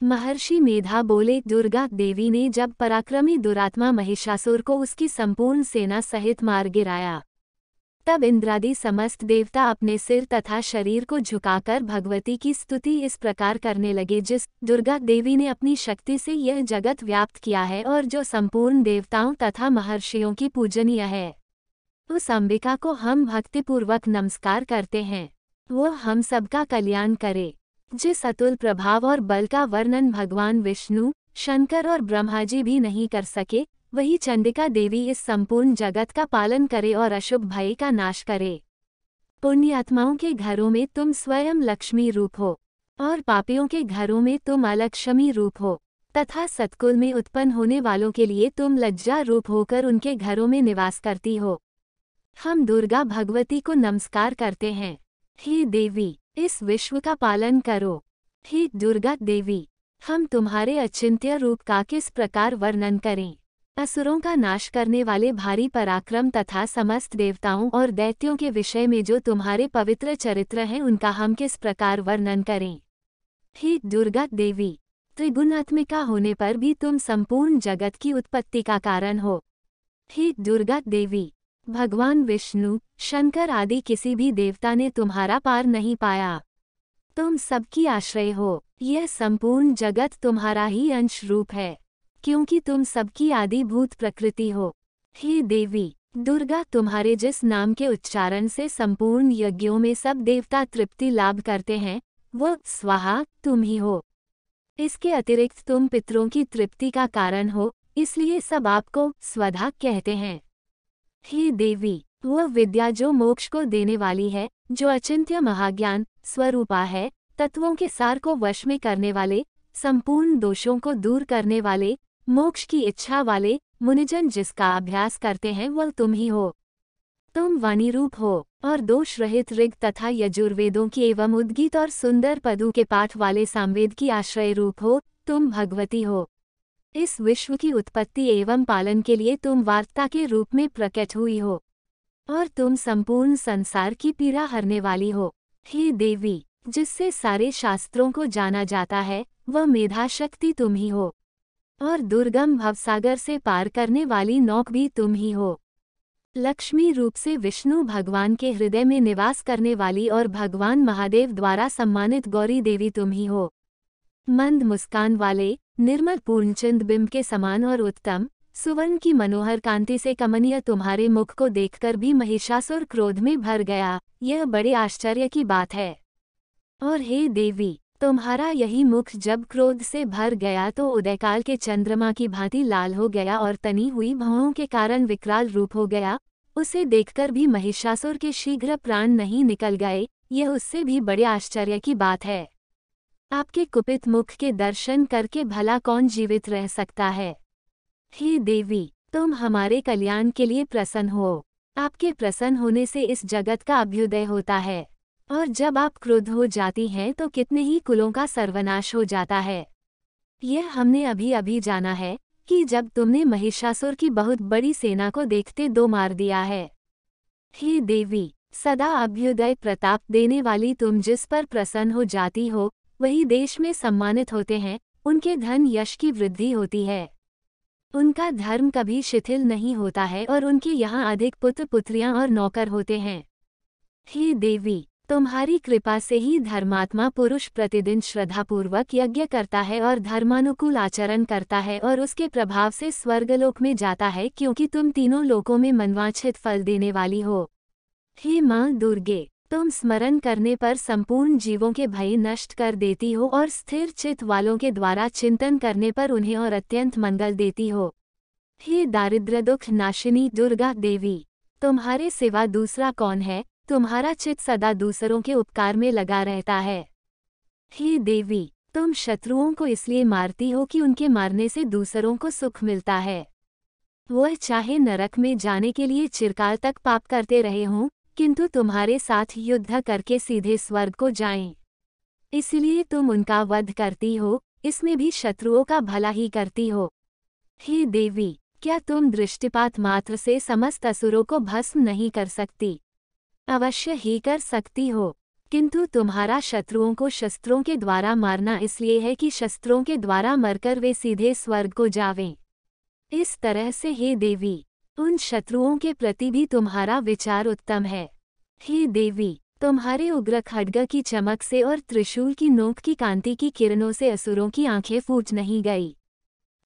महर्षि मेधा बोले, दुर्गा देवी ने जब पराक्रमी दुरात्मा महिषासुर को उसकी संपूर्ण सेना सहित मार गिराया, तब इंद्रादि समस्त देवता अपने सिर तथा शरीर को झुकाकर भगवती की स्तुति इस प्रकार करने लगे, जिस दुर्गा देवी ने अपनी शक्ति से यह जगत व्याप्त किया है और जो संपूर्ण देवताओं तथा महर्षियों की पूजनीय है। उस अंबिका को हम भक्तिपूर्वक नमस्कार करते हैं। वो हम सबका कल्याण करे। जिस अतुल प्रभाव और बल का वर्णन भगवान विष्णु, शंकर और ब्रह्मा जी भी नहीं कर सके, वही चंडिका देवी इस संपूर्ण जगत का पालन करे और अशुभ भय का नाश करे। पुण्यात्माओं के घरों में तुम स्वयं लक्ष्मी रूप हो और पापियों के घरों में तुम अलक्ष्मी रूप हो, तथा सत्कुल में उत्पन्न होने वालों के लिए तुम लज्जा रूप होकर उनके घरों में निवास करती हो। हम दुर्गा भगवती को नमस्कार करते हैं। हे देवी, इस विश्व का पालन करो। हे दुर्गा देवी, हम तुम्हारे अचिंत्य रूप का किस प्रकार वर्णन करें। असुरों का नाश करने वाले भारी पराक्रम तथा समस्त देवताओं और दैत्यों के विषय में जो तुम्हारे पवित्र चरित्र हैं, उनका हम किस प्रकार वर्णन करें। हे दुर्गा देवी, त्रिगुणात्मिका होने पर भी तुम संपूर्ण जगत की उत्पत्ति का कारण हो। हे दुर्गा देवी, भगवान विष्णु, शंकर आदि किसी भी देवता ने तुम्हारा पार नहीं पाया। तुम सबकी आश्रय हो। यह संपूर्ण जगत तुम्हारा ही अंश रूप है, क्योंकि तुम सबकी आदिभूत प्रकृति हो। हे देवी दुर्गा, तुम्हारे जिस नाम के उच्चारण से संपूर्ण यज्ञों में सब देवता तृप्ति लाभ करते हैं, वह स्वाहा तुम ही हो। इसके अतिरिक्त तुम पितरों की तृप्ति का कारण हो, इसलिए सब आपको स्वधा कहते हैं। हे देवी, वह विद्या जो मोक्ष को देने वाली है, जो अचिंत्य महाज्ञान स्वरूपा है, तत्वों के सार को वश में करने वाले, संपूर्ण दोषों को दूर करने वाले, मोक्ष की इच्छा वाले मुनिजन जिसका अभ्यास करते हैं, वह तुम ही हो। तुम वाणी रूप हो और दोष रहित ऋग तथा यजुर्वेदों की एवं उद्गीत और सुंदर पदों के पाठ वाले सामवेद की आश्रय रूप हो। तुम भगवती हो। इस विश्व की उत्पत्ति एवं पालन के लिए तुम वार्ता के रूप में प्रकट हुई हो और तुम संपूर्ण संसार की पीड़ा हरने वाली हो। हे देवी, जिससे सारे शास्त्रों को जाना जाता है, वह मेधा शक्ति तुम ही हो और दुर्गम भवसागर से पार करने वाली नौक भी तुम ही हो। लक्ष्मी रूप से विष्णु भगवान के हृदय में निवास करने वाली और भगवान महादेव द्वारा सम्मानित गौरी देवी तुम ही हो। मंद मुस्कान वाले, निर्मल पूर्णचंद बिंब के समान और उत्तम सुवर्ण की मनोहर कांति से कमनीय तुम्हारे मुख को देखकर भी महिषासुर क्रोध में भर गया। यह बड़े आश्चर्य की बात है। और हे देवी, तुम्हारा यही मुख जब क्रोध से भर गया तो उदयकाल के चंद्रमा की भांति लाल हो गया और तनी हुई भौहों के कारण विकराल रूप हो गया। उसे देखकर भी महिषासुर के शीघ्र प्राण नहीं निकल गए। यह उससे भी बड़े आश्चर्य की बात है। आपके कुपित मुख के दर्शन करके भला कौन जीवित रह सकता है। हे देवी, तुम हमारे कल्याण के लिए प्रसन्न हो। आपके प्रसन्न होने से इस जगत का अभ्युदय होता है और जब आप क्रुद्ध हो जाती हैं तो कितने ही कुलों का सर्वनाश हो जाता है। यह हमने अभी अभी जाना है कि जब तुमने महिषासुर की बहुत बड़ी सेना को देखते दो मार दिया है। हे देवी, सदा अभ्युदय प्रताप देने वाली तुम जिस पर प्रसन्न हो जाती हो, वही देश में सम्मानित होते हैं। उनके धन यश की वृद्धि होती है। उनका धर्म कभी शिथिल नहीं होता है और उनके यहाँ अधिक पुत्र पुत्रियां और नौकर होते हैं। हे देवी, तुम्हारी कृपा से ही धर्मात्मा पुरुष प्रतिदिन श्रद्धापूर्वक यज्ञ करता है और धर्मानुकूल आचरण करता है और उसके प्रभाव से स्वर्गलोक में जाता है, क्योंकि तुम तीनों लोकों में मनवांछित फल देने वाली हो। हे माँ दुर्गे, तुम स्मरण करने पर संपूर्ण जीवों के भय नष्ट कर देती हो और स्थिर चित्त वालों के द्वारा चिंतन करने पर उन्हें और अत्यंत मंगल देती हो। हे दारिद्र्य दुख नाशिनी दुर्गा देवी, तुम्हारे सिवा दूसरा कौन है। तुम्हारा चित्त सदा दूसरों के उपकार में लगा रहता है। हे देवी, तुम शत्रुओं को इसलिए मारती हो कि उनके मारने से दूसरों को सुख मिलता है। वह चाहे नरक में जाने के लिए चिरकाल तक पाप करते रहे हों, किंतु तुम्हारे साथ युद्ध करके सीधे स्वर्ग को जाएं। इसलिए तुम उनका वध करती हो, इसमें भी शत्रुओं का भला ही करती हो। हे देवी, क्या तुम दृष्टिपात मात्र से समस्त असुरों को भस्म नहीं कर सकती। अवश्य ही कर सकती हो। किंतु तुम्हारा शत्रुओं को शस्त्रों के द्वारा मारना इसलिए है कि शस्त्रों के द्वारा मरकर वे सीधे स्वर्ग को जावें। इस तरह से हे देवी, उन शत्रुओं के प्रति भी तुम्हारा विचार उत्तम है। हे देवी, तुम्हारे उग्र खड्ग की चमक से और त्रिशूल की नोक की कांति की किरणों से असुरों की आंखें फूट नहीं गई।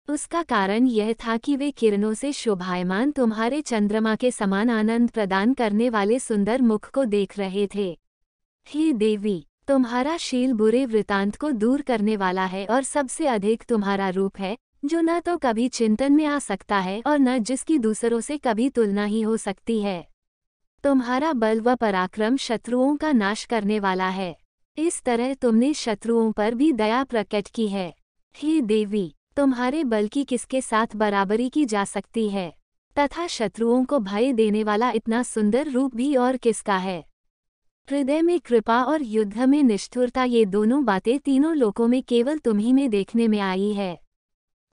उसका कारण यह था कि वे किरणों से शोभायमान तुम्हारे चंद्रमा के समान आनंद प्रदान करने वाले सुंदर मुख को देख रहे थे। हे देवी, तुम्हारा शील बुरे वृतांत को दूर करने वाला है और सबसे अधिक तुम्हारा रूप है, जो न तो कभी चिंतन में आ सकता है और न जिसकी दूसरों से कभी तुलना ही हो सकती है। तुम्हारा बल व पराक्रम शत्रुओं का नाश करने वाला है। इस तरह तुमने शत्रुओं पर भी दया प्रकट की है। हे देवी, तुम्हारे बल की किसके साथ बराबरी की जा सकती है, तथा शत्रुओं को भय देने वाला इतना सुंदर रूप भी और किसका है। हृदय में कृपा और युद्ध में निष्ठुरता, ये दोनों बातें तीनों लोकों में केवल तुम्ही में देखने में आई है।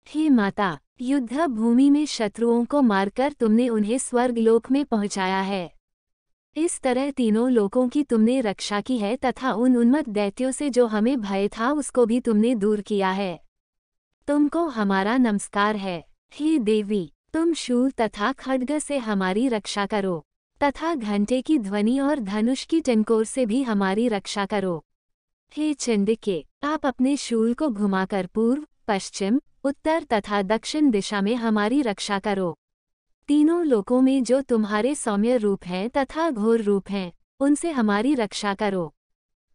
हे माता, युद्ध भूमि में शत्रुओं को मारकर तुमने उन्हें स्वर्गलोक में पहुंचाया है। इस तरह तीनों लोकों की तुमने रक्षा की है तथा उन उन्मत्त दैत्यों से जो हमें भय था उसको भी तुमने दूर किया है। तुमको हमारा नमस्कार है। हे देवी, तुम शूल तथा खड्ग से हमारी रक्षा करो, तथा घंटे की ध्वनि और धनुष की टंकोर से भी हमारी रक्षा करो। हे चंडिके, आप अपने शूल को घुमाकर पूर्व, पश्चिम, उत्तर तथा दक्षिण दिशा में हमारी रक्षा करो। तीनों लोकों में जो तुम्हारे सौम्य रूप हैं तथा घोर रूप हैं, उनसे हमारी रक्षा करो,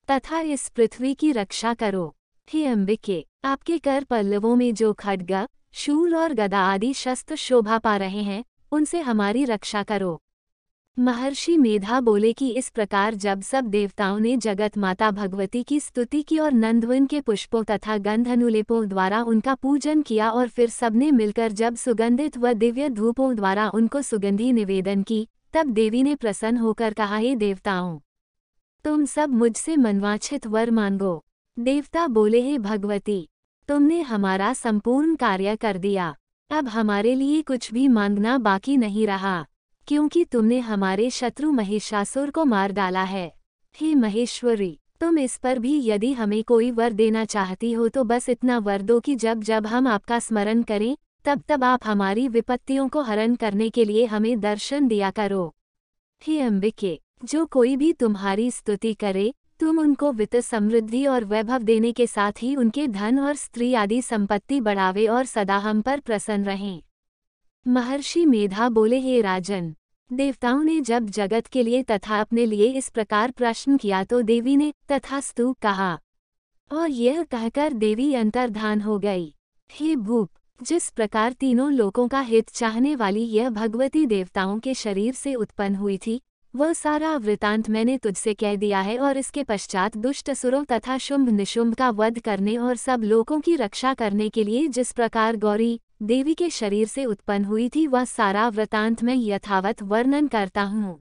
तथा इस पृथ्वी की रक्षा करो। हे अंबिके, आपके कर पल्लवों में जो खड्ग, शूल और गदा आदि शस्त्र शोभा पा रहे हैं, उनसे हमारी रक्षा करो। महर्षि मेधा बोले कि इस प्रकार जब सब देवताओं ने जगत माता भगवती की स्तुति की और नंदवन के पुष्पों तथा गंध अनुलेपों द्वारा उनका पूजन किया और फिर सबने मिलकर जब सुगंधित व दिव्य धूपों द्वारा उनको सुगंधी निवेदन की, तब देवी ने प्रसन्न होकर कहा, हे देवताओं, तुम सब मुझसे मनवांछित वर मांगो। देवता बोले, हे भगवती, तुमने हमारा संपूर्ण कार्य कर दिया, अब हमारे लिए कुछ भी मांगना बाकी नहीं रहा, क्योंकि तुमने हमारे शत्रु महिषासुर को मार डाला है। हे महेश्वरी, तुम इस पर भी यदि हमें कोई वर देना चाहती हो तो बस इतना वर दो कि जब जब हम आपका स्मरण करें तब तब आप हमारी विपत्तियों को हरण करने के लिए हमें दर्शन दिया करो। हे अंबिके, जो कोई भी तुम्हारी स्तुति करे, तुम उनको वित्त समृद्धि और वैभव देने के साथ ही उनके धन और स्त्री आदि संपत्ति बढ़ावे और सदा हम पर प्रसन्न रहें। महर्षि मेधा बोले, हे राजन, देवताओं ने जब जगत के लिए तथा अपने लिए इस प्रकार प्रश्न किया तो देवी ने तथास्तु कहा, और यह कहकर देवी अंतर्धान हो गई। हे भूप, जिस प्रकार तीनों लोकों का हित चाहने वाली यह भगवती देवताओं के शरीर से उत्पन्न हुई थी, वह सारा वृतांत मैंने तुझसे कह दिया है, और इसके पश्चात दुष्ट असुरों तथा शुंभ निशुंभ का वध करने और सब लोकों की रक्षा करने के लिए जिस प्रकार गौरी देवी के शरीर से उत्पन्न हुई थी, वह सारा वृतांत मैं यथावत वर्णन करता हूँ।